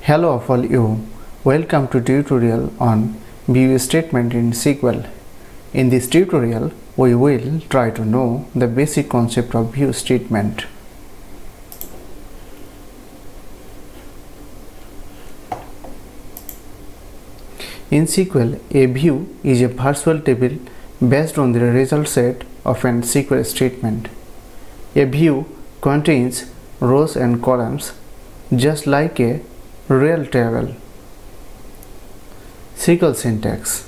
Hello all you, welcome to tutorial on view statement in SQL. In this tutorial, we will try to know the basic concept of view statement. In SQL, a view is a virtual table based on the result set of an SQL statement. A view contains rows and columns just like a real table. SQL syntax: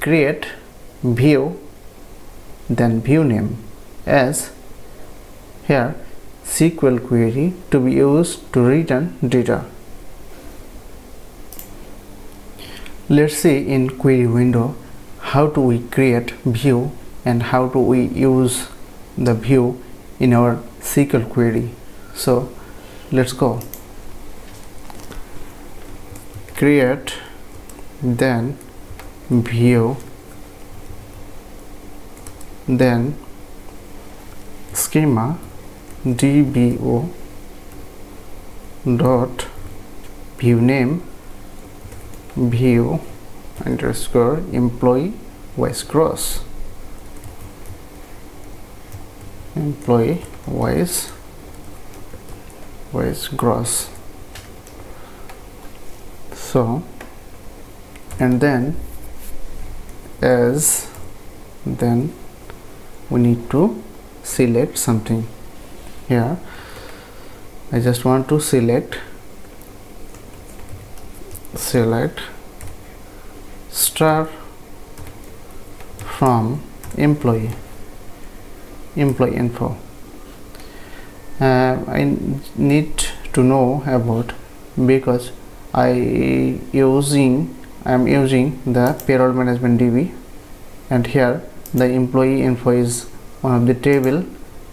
create view, then view name, as here SQL query to be used to return data. Let's see in query window how do we create view and how do we use the view in our SQL query. So let's go. Create, then view, then schema dbo dot view name view underscore employee wise gross, employee wise gross. So, and then as, then we need to select something. Here I just want to select star from EmployeeInfo. I need to know about, because I am using the payroll management DB, and here the EmployeeInfo is one of the table,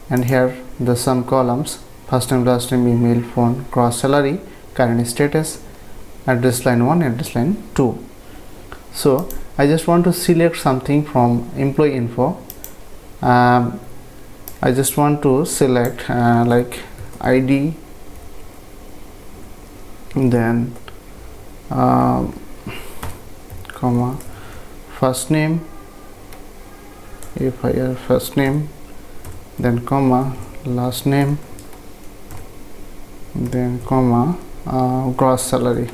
and here the some columns: first name, last name, email, phone, GrossSalary, current status, address line 1, address line 2. So I just want to select something from EmployeeInfo. I just want to select like ID, then comma first name, if I have first name, then comma last name, then comma gross salary.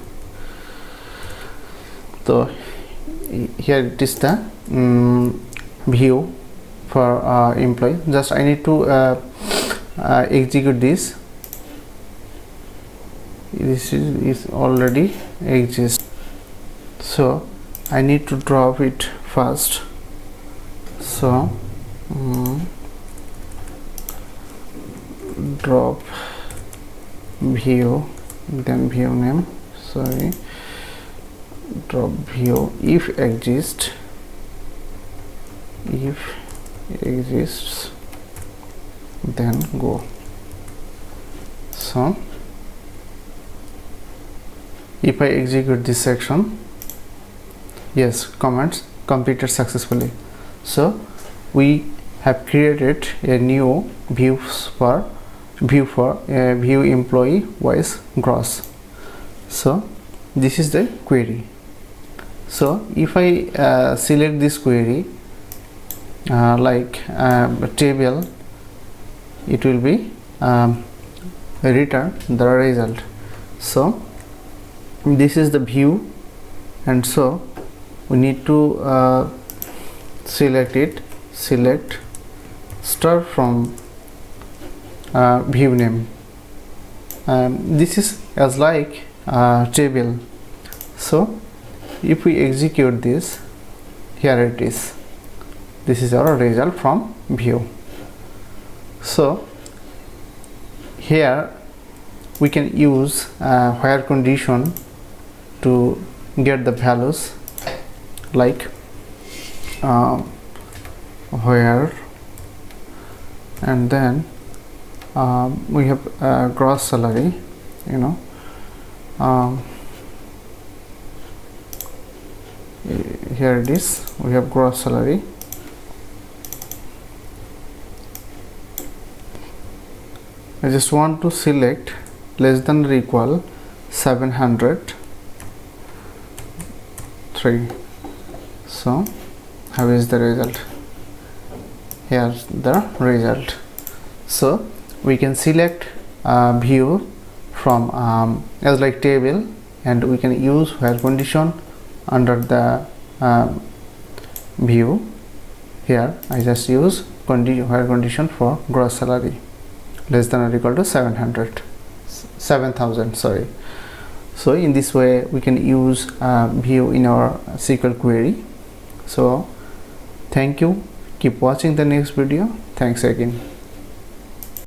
So here it is the view for employee. Just I need to execute this. This is already exists, so I need to drop it first. So drop view, then view name, sorry, drop view if exists, then go. So if I execute this section, yes, comments completed successfully. So we have created a new view for view employee wise gross. So this is the query. So if I select this query like a table, it will be return the result. So this is the view, and so we need to select star from view name. This is as like table. So if we execute this, here it is. This is our result from view. So here we can use where condition to get the values, like where, and then we have gross salary, here it is, we have gross salary. I just want to select less than or equal 703. So how is the result? Here's the result. So we can select view from as like table, and we can use where condition under the view. Here I just use where condition for gross salary less than or equal to 7,000, sorry. So in this way we can use view in our SQL query. So thank you, keep watching the next video. Thanks again.